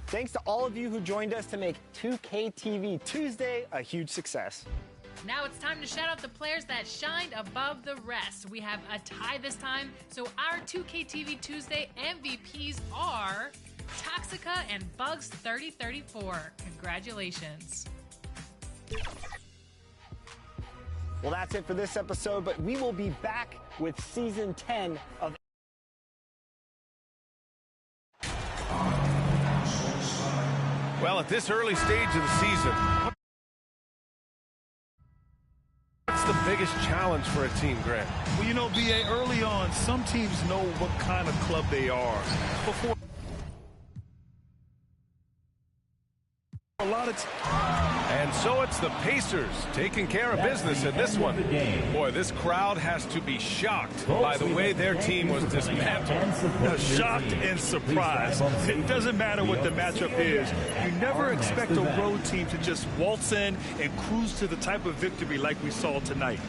Thanks to all of you who joined us to make 2K TV Tuesday a huge success. Now it's time to shout out the players that shined above the rest. We have a tie this time, so our 2K TV Tuesday MVPs are Toxica and Bugs3034. Congratulations. Well, that's it for this episode, but we will be back with Season 10 of... Well, at this early stage of the season, what's the biggest challenge for a team, Grant? Well, you know, BA, early on, some teams know what kind of club they are. Before a lot of and so it's the Pacers taking care of business in this one. Boy, this crowd has to be shocked by the way their team was dismantled. shocked and surprised. It doesn't matter what the matchup is. You never expect a road team to just waltz in and cruise to the type of victory like we saw tonight.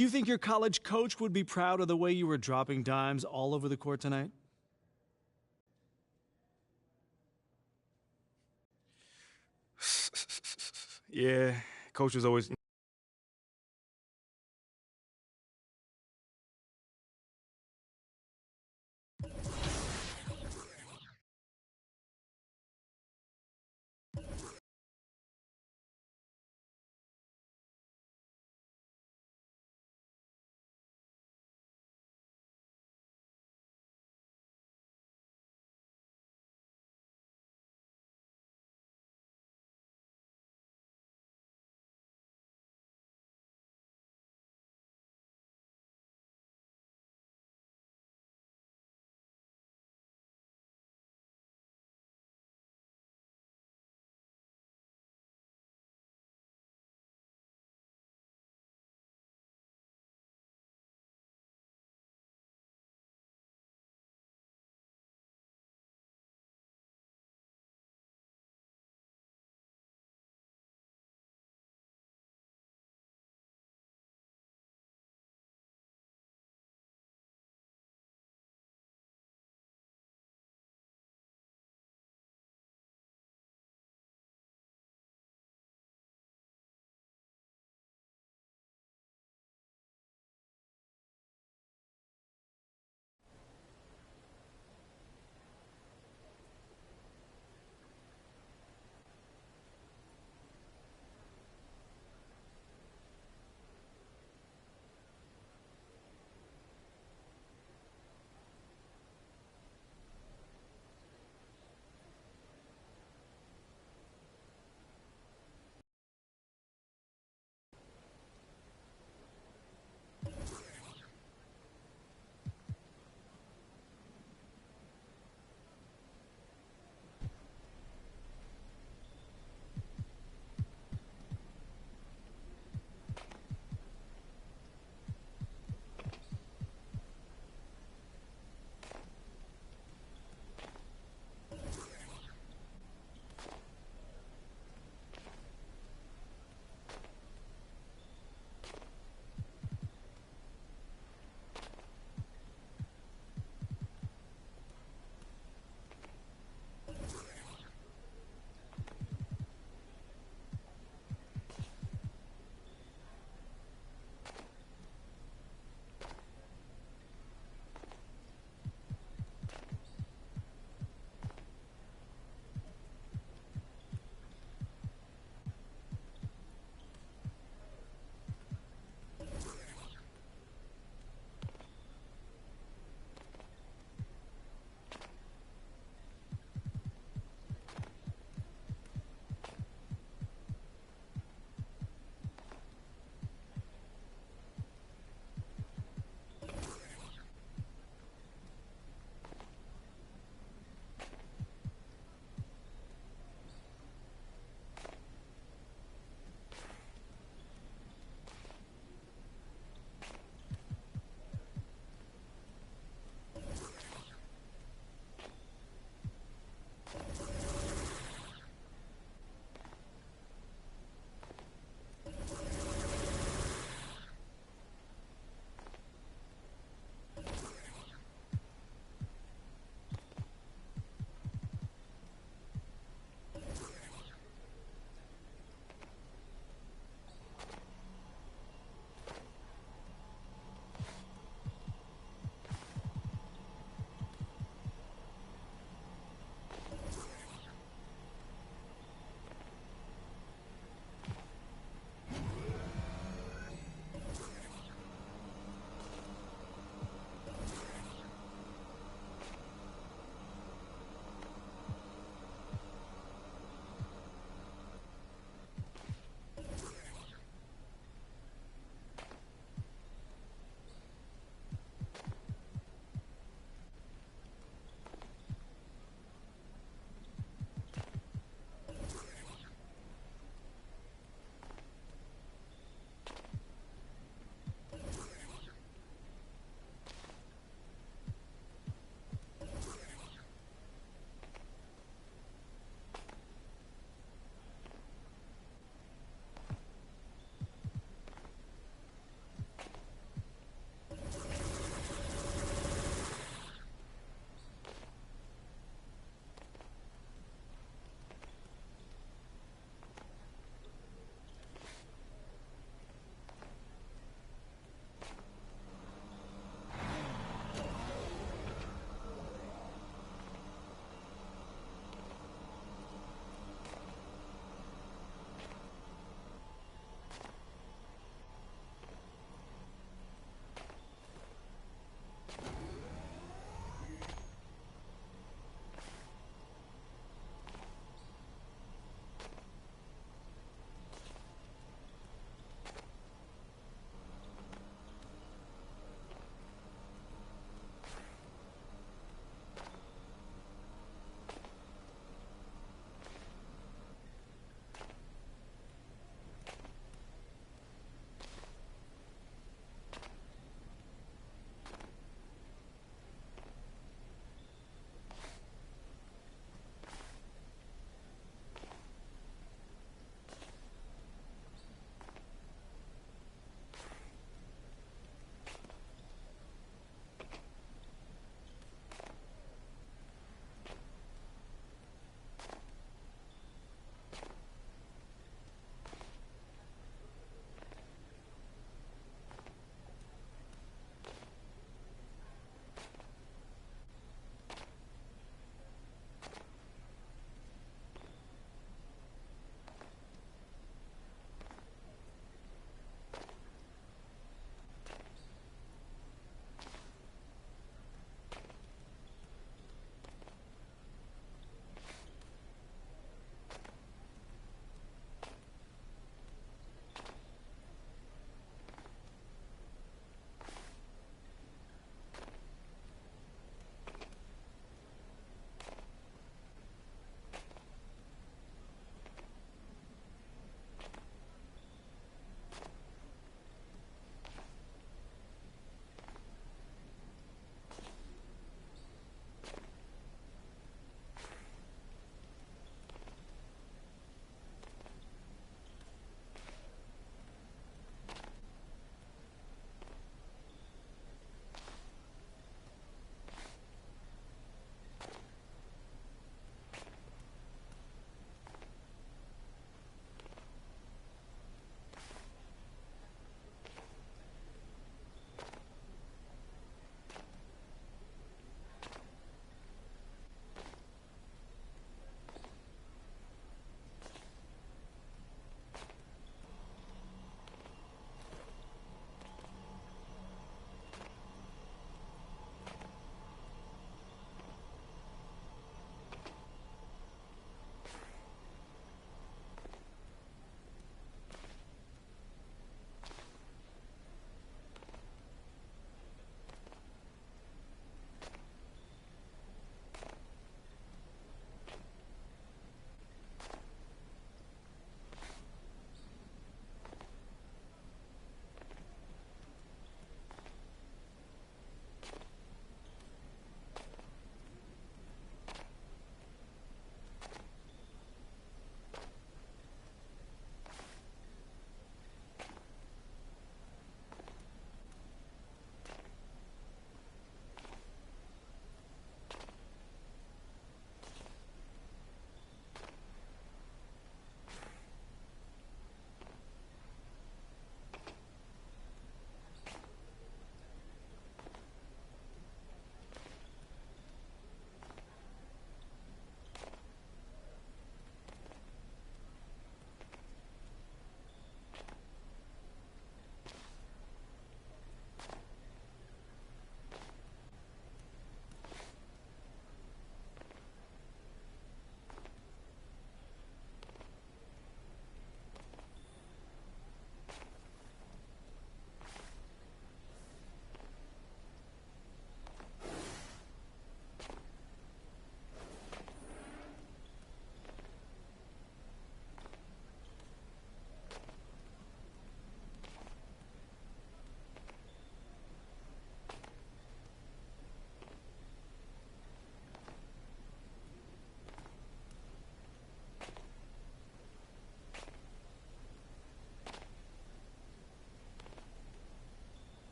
Do you think your college coach would be proud of the way you were dropping dimes all over the court tonight? Yeah, coach was always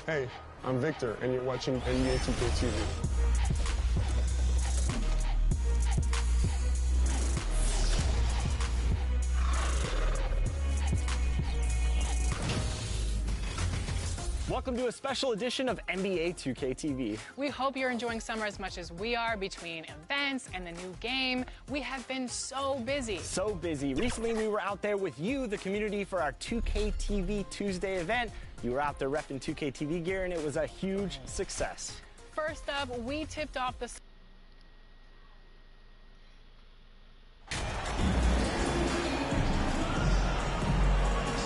Hey, I'm Victor, and you're watching NBA 2K TV. Welcome to a special edition of NBA 2K TV. We hope you're enjoying summer as much as we are. Between events and the new game, we have been so busy. So busy. Recently, we were out there with you, the community, for our 2K TV Tuesday event. You were out there repping 2K TV gear, and it was a huge success. First up, we tipped off the...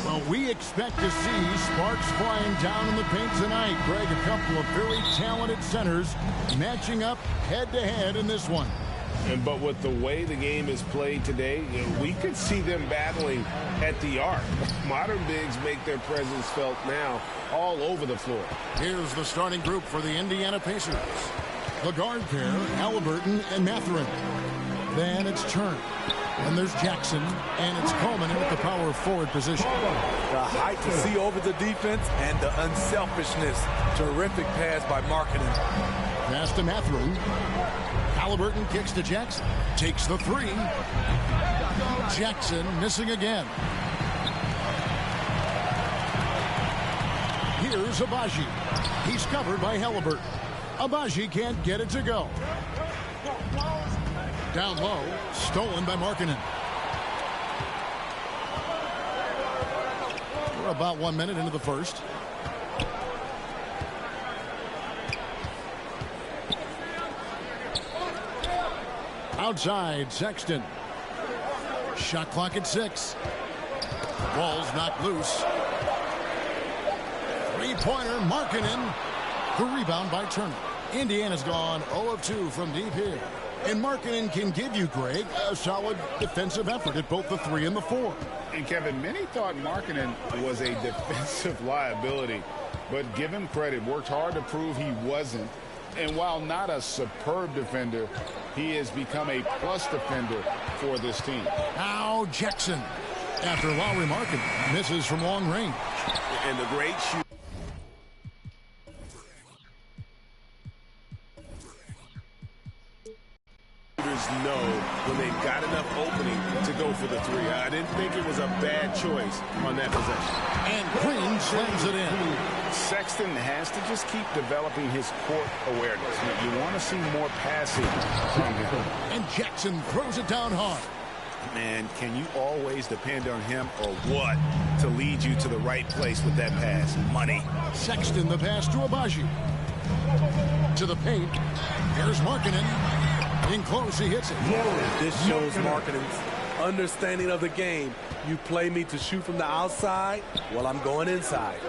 Well, we expect to see sparks flying down in the paint tonight. Greg, a couple of very talented centers matching up head-to-head in this one. But with the way the game is played today, we could see them battling at the arc. Modern bigs make their presence felt now all over the floor. Here's the starting group for the Indiana Pacers. The guard pair, Halliburton and Mathurin. Then it's Turner. And there's Jackson, and it's Coleman in at the power forward position. The height to see over the defense and the unselfishness. Terrific pass by Markkanen. Pass to Mathurin. Halliburton kicks to Jackson. Takes the three. Jackson missing again. Here's Agbaji. He's covered by Halliburton. Agbaji can't get it to go. Down low, stolen by Markkanen. We're about 1 minute into the first. Outside, Sexton. Shot clock at 6. Ball's knocked loose. Three-pointer, Markkanen. The rebound by Turner. Indiana's gone 0 of 2 from deep here. And Markkanen can give you, Greg, a solid defensive effort at both the 3 and the 4. And Kevin, many thought Markkanen was a defensive liability, but give him credit, worked hard to prove he wasn't. And while not a superb defender, he has become a plus defender for this team. Now Jackson, after Lowry Markkanen misses from long range. And the great shoot. Know when they've got enough opening to go for the 3. I didn't think it was a bad choice on that possession. And Green slams it in. Sexton has to just keep developing his court awareness. You want to see more passing from him. And Jackson throws it down hard. Man, can you always depend on him or what to lead you to the right place with that pass? Money. Sexton, the pass to Agbaji. To the paint. Here's Markkanen. In close, he hits it. This shows Markkanen's understanding of the game. You play me to shoot from the outside, well, I'm going inside.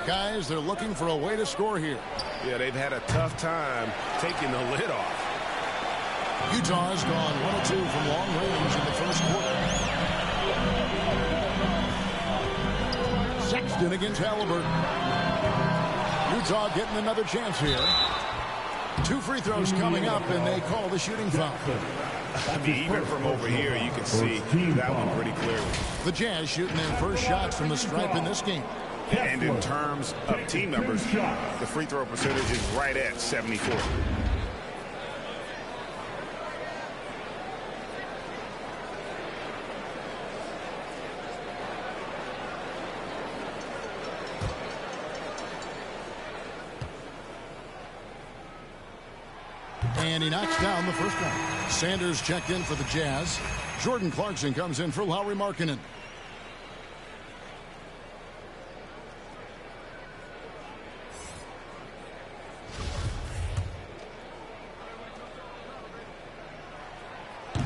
Guys, they're looking for a way to score here. Yeah, they've had a tough time taking the lid off. Utah's gone 1 of 2 from long range in the first quarter. Sexton against Halliburton. Utah getting another chance here. 2 free throws coming up, and they call the shooting foul. I mean, even from over here, you can see that one pretty clearly. The Jazz shooting their first shots from the stripe in this game. And in terms of team numbers, the free throw percentage is right at 74. And he knocks down the first one. Sanders checked in for the Jazz. Jordan Clarkson comes in for Lowry Markkanen.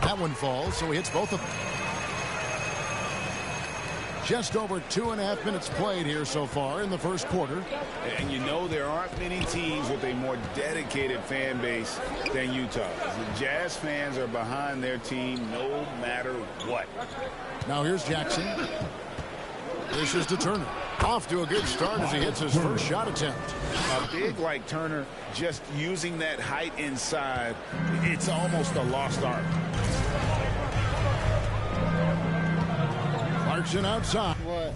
That one falls, so he hits both of them. Just over 2.5 minutes played here so far in the first quarter. And you know there aren't many teams with a more dedicated fan base than Utah. The Jazz fans are behind their team no matter what. Now here's Jackson. This is to Turner. Off to a good start as he hits his first shot attempt. A big like Turner, just using that height inside, it's almost a lost art. Clarkson outside. What?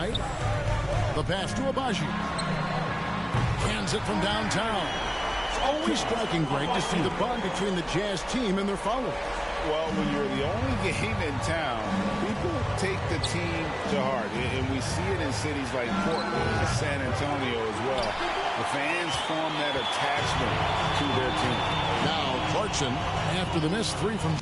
The pass to Abaji. Hands it from downtown. It's always striking, Greg, to see the bond between the Jazz team and their followers. Well, when you're the only game in town, people take the team to heart. And we see it in cities like Portland and San Antonio as well. The fans form that attachment to their team. Now Clarkson, after the missed three from...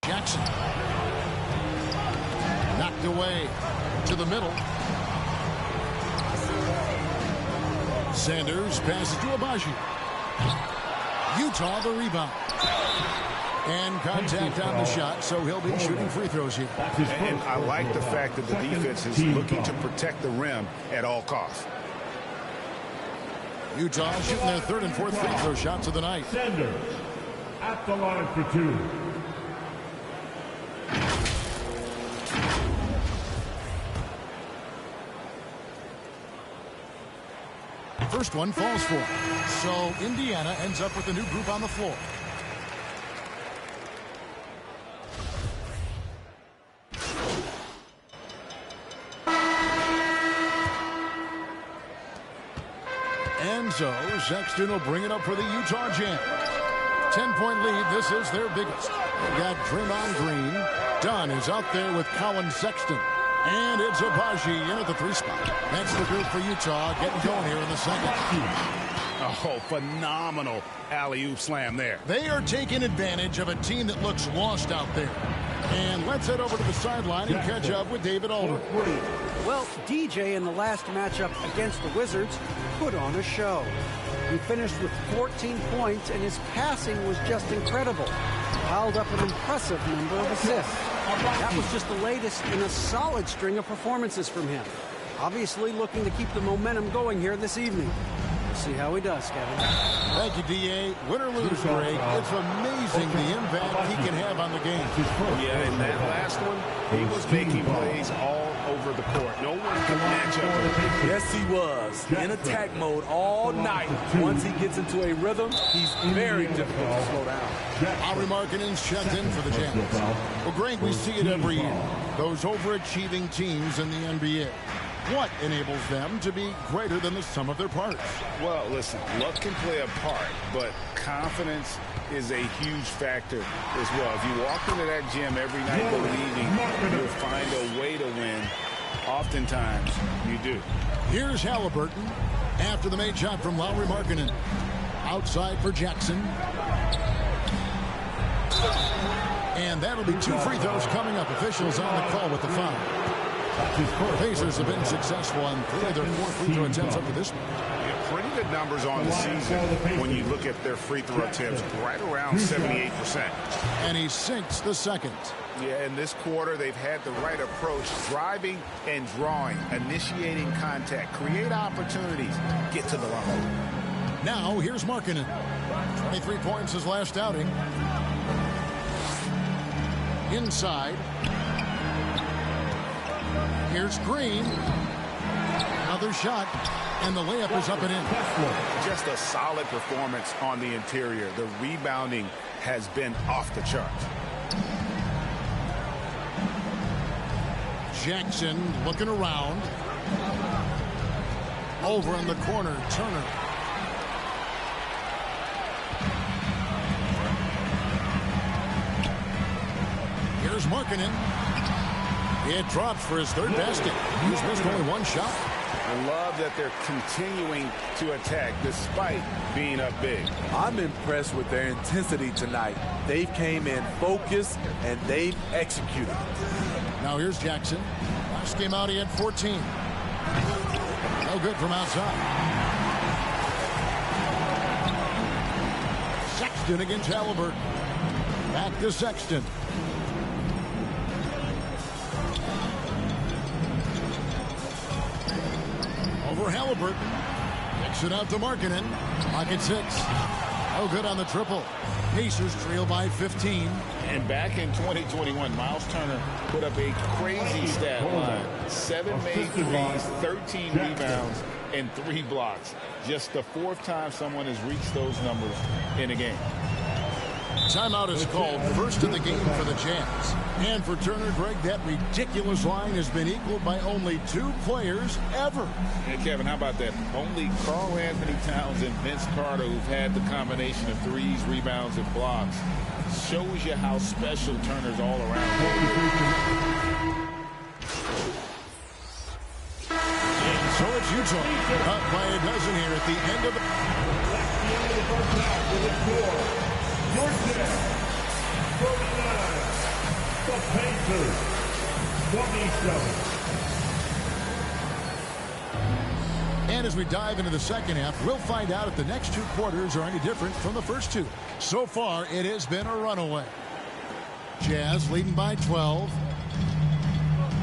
Jackson. Knocked away to the middle. Sanders passes to Abaji. Utah the rebound. And contact on the shot, so he'll be shooting free throws here. And I like the fact that the defense is looking to protect the rim at all costs. Utah shooting their third and fourth free throw shots of the night. Sanders at the line for two. First one falls for him. So Indiana ends up with a new group on the floor. And so Sexton will bring it up for the Utah Jazz. 10-point lead. This is their biggest. They got Draymond Green. Dunn is out there with Colin Sexton. And it's Abaji in at the three spot. That's the group for Utah getting going here in the second. Oh, phenomenal alley-oop slam there. They are taking advantage of a team that looks lost out there. And let's head over to the sideline and catch up with David Aldridge. Well, DJ in the last matchup against the Wizards put on a show. He finished with 14 points, and his passing was just incredible. Piled up an impressive number of assists. That was just the latest in a solid string of performances from him. Obviously looking to keep the momentum going here this evening. We'll see how he does, Kevin. Thank you, D.A. Win or lose, Greg, it's amazing the impact he can have on the game. Yeah, in that last one, he was making plays all over the court. No one could match up with him. Yes, he was. In attack mode all night. Once he gets into a rhythm, he's very difficult to slow down. Lauri Markkanen's checked in for the Jazz. Well, Greg, we see it every year. Those overachieving teams in the NBA. What enables them to be greater than the sum of their parts? Well, listen, luck can play a part, but confidence is a huge factor as well. If you walk into that gym every night believing you'll find a way to win, oftentimes you do. Here's Halliburton after the made shot from Lauri Markkanen. Outside for Jackson. And that'll be two free throws coming up. Officials on the call with the foul. The Pacers have been successful on 3 of their 4 free throw attempts up to this point. Yeah, pretty good numbers on the season when you look at their free throw attempts, right around 78%. And he sinks the second. Yeah, in this quarter, they've had the right approach, driving and drawing, initiating contact, create opportunities, get to the line. Now, here's Markkanen. 23 points his last outing. Inside. Here's Green. Another shot, and the layup is up and in. Just a solid performance on the interior. The rebounding has been off the charts. Jackson looking around. Over in the corner, Turner. Here's Markkanen. It drops for his third basket. He's missed only one shot. I love that they're continuing to attack despite being up big. I'm impressed with their intensity tonight. They came in focused and they've executed. Now here's Jackson. Last game out, he had 14. No good from outside. Sexton against Halliburton. Back to Sexton. Over Halliburton. Kicks it out to Markkanen. Pocket 6. No good on the triple. Pacers trail by 15. And back in 2021, Miles Turner put up a crazy stat line. 7 made threes, 13 rebounds, and 3 blocks. Just the 4th time someone has reached those numbers in a game. Timeout is called, first of the game for the Jazz. And for Turner, Greg, that ridiculous line has been equaled by only 2 players ever. And Kevin, how about that? Only Karl Anthony Towns and Vince Carter who've had the combination of threes, rebounds, and blocks. Shows you how special Turner's all around. And so it's Utah, up by a dozen here at the end of the first half with a score. Your Jazz, 39. The Pacers, 27. And as we dive into the second half, we'll find out if the next 2 quarters are any different from the first 2. So far, it has been a runaway. Jazz leading by 12.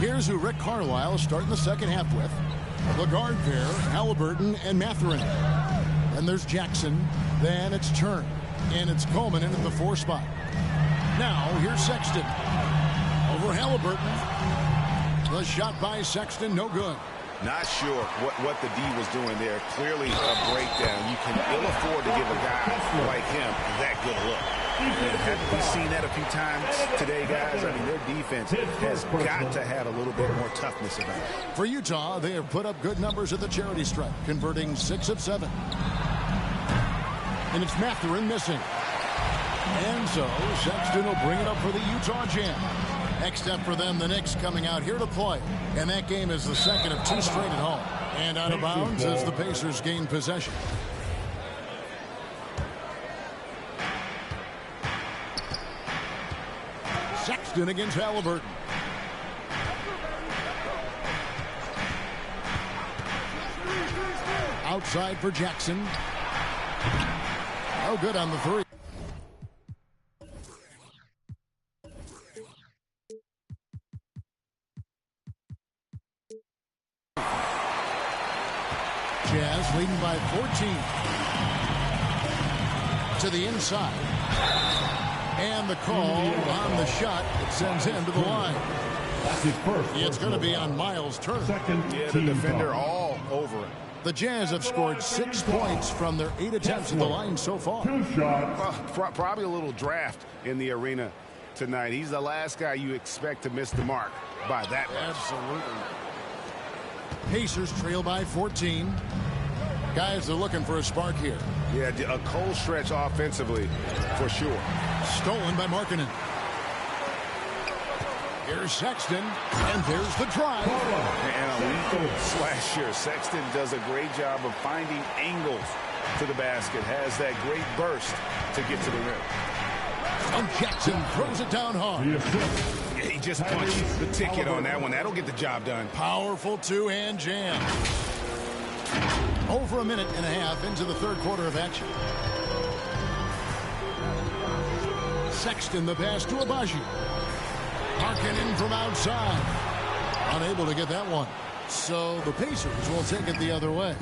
Here's who Rick Carlisle is starting the second half with. The guard pair, Halliburton and Mathurin. Then there's Jackson. Then it's Turner. And it's Coleman in at the 4 spot. Now, here's Sexton. Over Halliburton. The shot by Sexton, no good. Not sure what the D was doing there. Clearly a breakdown. You can ill afford to give a guy like him that good a look. And haven't we seen that a few times today, guys? I mean, their defense has got to have a little bit more toughness about it. For Utah, they have put up good numbers at the charity stripe, converting 6 of 7. And it's Mathurin missing. And so Sexton will bring it up for the Utah Jazz. Next up for them, the Knicks coming out here to play. And that game is the second of 2 straight at home. And out of bounds as the Pacers gain possession. Sexton against Halliburton. Outside for Jackson. No good on the 3. Jazz leading by 14. To the inside. And the call on the shot that sends him to the line. That's his first. It's going to be on Miles Turner. Yeah, the defender all over it. The Jazz have scored 6 points from their 8 attempts at the line so far. 2 shots. Well, probably a little draft in the arena tonight. He's the last guy you expect to miss the mark by that much. Absolutely. Pacers trail by 14. Guys are looking for a spark here. Yeah, a cold stretch offensively for sure. Stolen by Markkanen. Here's Sexton, and there's the drive. And a lethal slash here. Sexton does a great job of finding angles to the basket. Has that great burst to get to the rim. And Jackson throws it down hard. Yeah, he just punched the ticket on that one. That'll get the job done. Powerful 2-hand jam. Over a minute and a half into the third quarter of action. Sexton the pass to Abaji. Markkanen from outside. Unable to get that one. So the Pacers will take it the other way.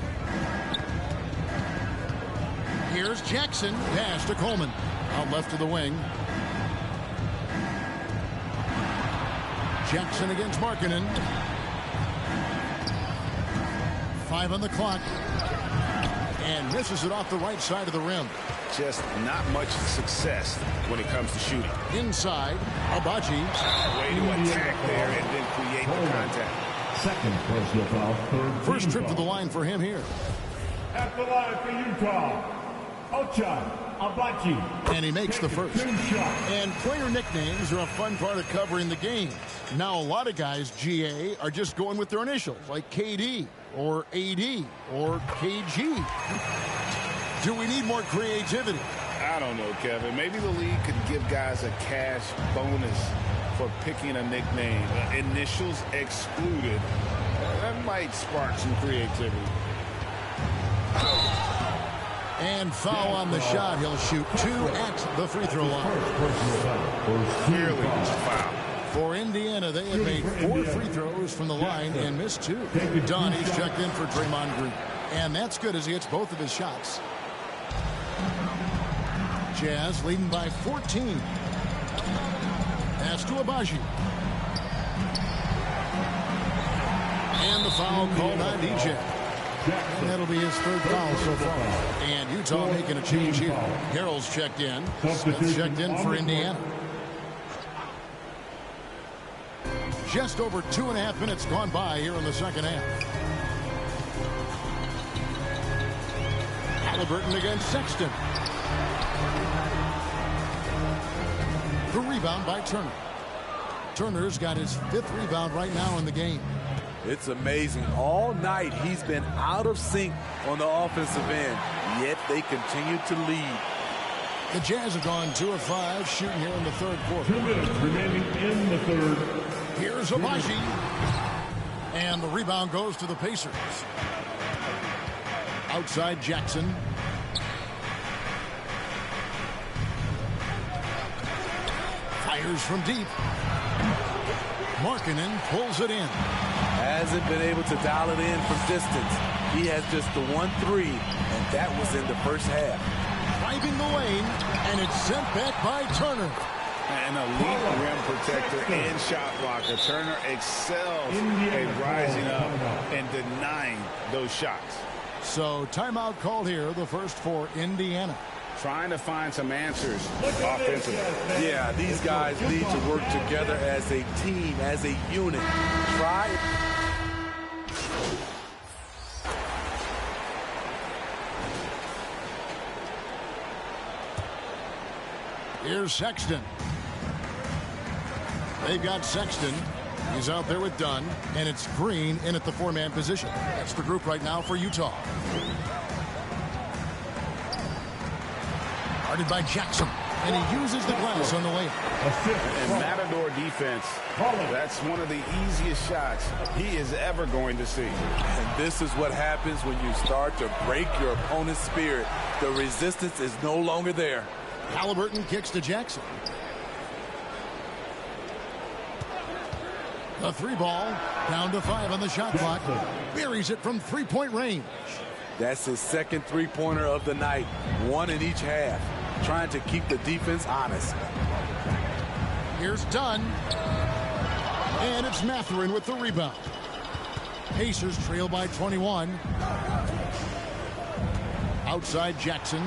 Here's Jackson. Pass to Coleman. Out left to the wing. Jackson against Markkanen. 5 on the clock. And misses it off the right side of the rim. Just not much success when it comes to shooting. Inside, Abaji. Way to attack there and then create the contact. Second personal foul. First trip to the line for him here. At the line for Utah, Ocha. And he makes the first. And player nicknames are a fun part of covering the games. Now, a lot of guys, GA, are just going with their initials, like KD or AD or KG. Do we need more creativity? I don't know, Kevin. Maybe the league could give guys a cash bonus for picking a nickname. Initials excluded. That might spark some creativity. And foul on the shot. He'll shoot 2 at the free throw line. Clearly foul. For Indiana, they have made 4 free throws from the line and missed 2. Dunn, he's checked in for Draymond Green. And that's good as he hits both of his shots. Jazz leading by 14. Pass to Abaji. And the foul called on DJ. And that'll be his 3rd foul so far. And Utah making a change here. Harrell's checked in. Smith checked in for Indiana. Just over 2.5 minutes gone by here in the second half. Halliburton against Sexton. The rebound by Turner. Turner's got his 5th rebound right now in the game. It's amazing. All night he's been out of sync on the offensive end, yet they continue to lead. The Jazz have gone 2 of 5 shooting here in the 3rd quarter. 2 minutes remaining in the 3rd. Here's Abaji. And the rebound goes to the Pacers. Outside Jackson. Fires from deep. Markkanen pulls it in. Hasn't been able to dial it in from distance. He has just the 1-3, and that was in the first half. Driving the lane, and it's sent back by Turner. An elite rim protector and shot blocker. Turner excels at rising up and denying those shots. So timeout called here, the first for Indiana. Trying to find some answers offensively. Yeah, these guys need to work together as a team, as a unit. Try. Here's Sexton. They've got Sexton. He's out there with Dunn, and it's Green in at the 4-man position. That's the group right now for Utah. Guarded by Jackson, and he uses the glass on the way. And Matador defense, that's one of the easiest shots he is ever going to see. And this is what happens when you start to break your opponent's spirit. The resistance is no longer there. Halliburton kicks to Jackson. The 3 ball, down to 5 on the shot clock. Buries it from 3-point range. That's his 2nd 3-pointer of the night. 1 in each half. Trying to keep the defense honest. Here's Dunn. And it's Mathurin with the rebound. Pacers trail by 21. Outside Jackson.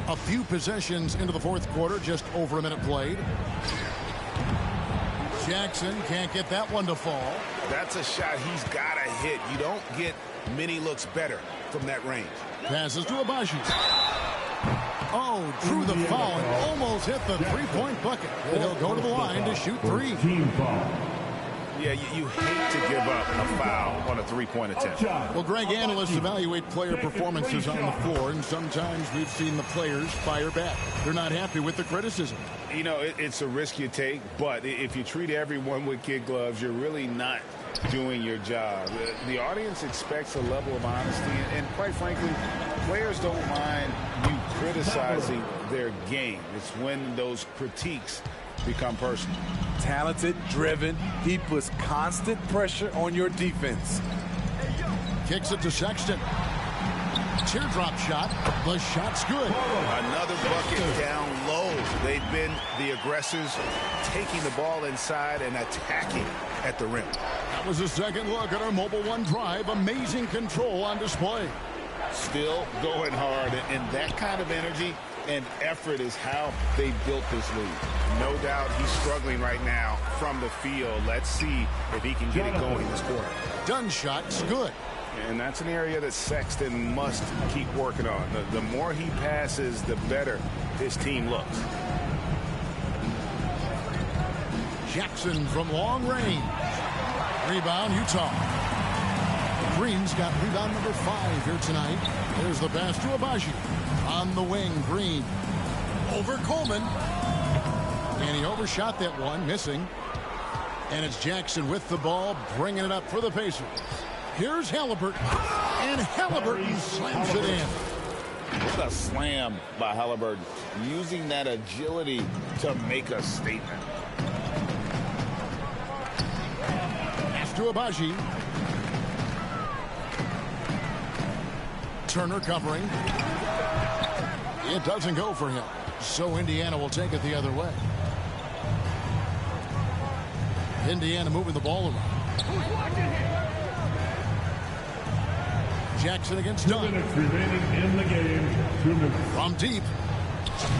A few possessions into the 4th quarter, just over a minute played. Jackson can't get that one to fall. That's a shot he's got to hit. You don't get many looks better from that range. Passes to Abaji. Oh, drew the foul and almost hit the 3-point bucket. And he'll go to the line to shoot 3. Team foul. Yeah, you hate to give up a foul on a 3-point attempt. Well, Greg, analysts evaluate player performances on the floor, and sometimes we've seen the players fire back. They're not happy with the criticism. You know, it's a risk you take, but if you treat everyone with kid gloves, you're really not doing your job. The audience expects a level of honesty, and quite frankly, players don't mind you criticizing their game. It's when those critiques become personal. Talented, driven, he puts constant pressure on your defense. Kicks it to Sexton. Teardrop shot. The shot's good. Another bucket down low. They've been the aggressors, taking the ball inside and attacking at the rim. That was a second look at our Mobile One drive. Amazing control on display. Still going hard, and that kind of energy and effort is how they built this lead. No doubt he's struggling right now from the field. Let's see if he can get it going this quarter. Dunn shot's good. And that's an area that Sexton must keep working on. The more he passes, the better his team looks. Jackson from long range. Rebound, Utah. Green's got rebound number 5 here tonight. There's the pass to Abaji. On the wing, Green. Over Coleman. And he overshot that one, missing. And it's Jackson with the ball, bringing it up for the Pacers. Here's Halliburton. And Halliburton slams it in. What a slam by Halliburton. Using that agility to make a statement. Pass to Abaji. Turner covering. It doesn't go for him. So Indiana will take it the other way. Indiana moving the ball around. Jackson against Dunn. 2 minutes remaining in the game. 2 minutes. From deep.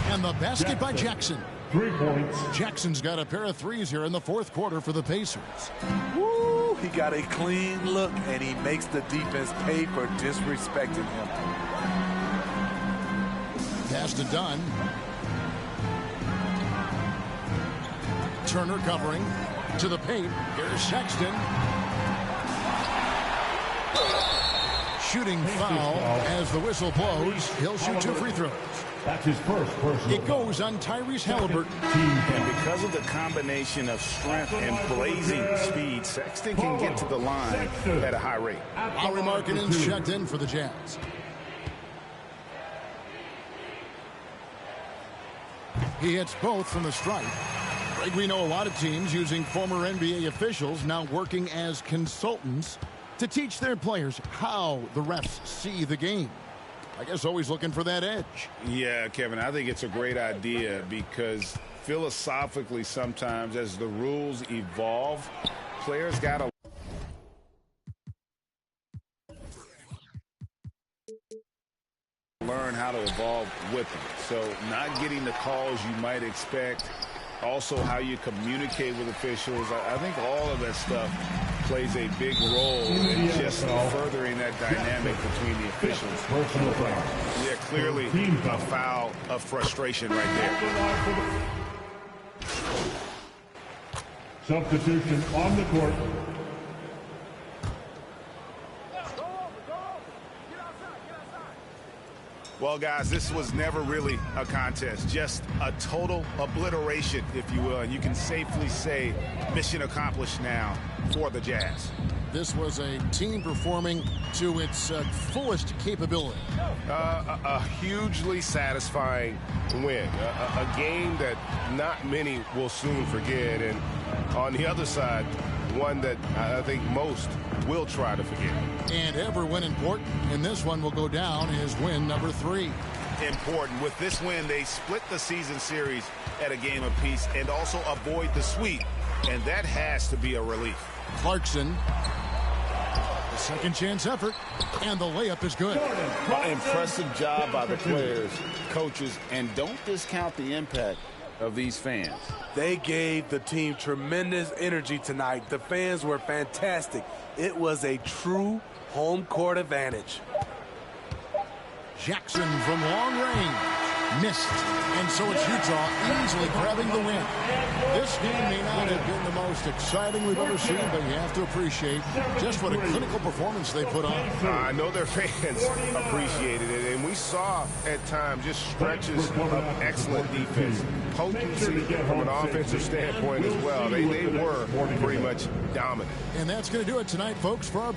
And the basket by Jackson. 3 points. Jackson's got a pair of threes here in the fourth quarter for the Pacers. Woo! He got a clean look, and he makes the defense pay for disrespecting him. Pass to Dunn. Turner covering. To the paint. Here's Sexton. Shooting foul as the whistle blows. He'll shoot 2 free throws. That's his first personal. It goes on Tyrese Halliburton. And because of the combination of strength and blazing speed, Sexton can get to the line at a high rate. Lauri Markkanen's checked in for the Jazz. He hits both from the stripe. Greg, we know a lot of teams using former NBA officials now working as consultants to teach their players how the refs see the game. I guess always looking for that edge. Yeah, Kevin, I think it's a great idea because philosophically sometimes as the rules evolve, players got to learn how to evolve with them. So not getting the calls you might expect, also how you communicate with officials. I think all of that stuff plays a big role in just furthering that dynamic between the officials. Yeah, clearly a foul of frustration right there. Substitution on the court. Well, guys, this was never really a contest, just a total obliteration, if you will. And you can safely say mission accomplished now for the Jazz. This was a team performing to its fullest capability. A hugely satisfying win. A game that not many will soon forget. And on the other side, one that I think most will try to forget. And every win important, and this one will go down as win number 3. Important. With this win, they split the season series at a game apiece and also avoid the sweep. And that has to be a relief. Clarkson. The second chance effort, and the layup is good. Impressive job by the players, coaches, and don't discount the impact of these fans. They gave the team tremendous energy tonight. The fans were fantastic. It was a true home court advantage. Jackson from long range. Missed. And so it's Utah easily grabbing the win. This game may not have been the most exciting we've ever seen, but you have to appreciate just what a clinical performance they put on. I know their fans appreciated it, and we saw at times just stretches of excellent defense. Potency from an offensive standpoint as well. They were pretty much dominant. And that's going to do it tonight, folks, for our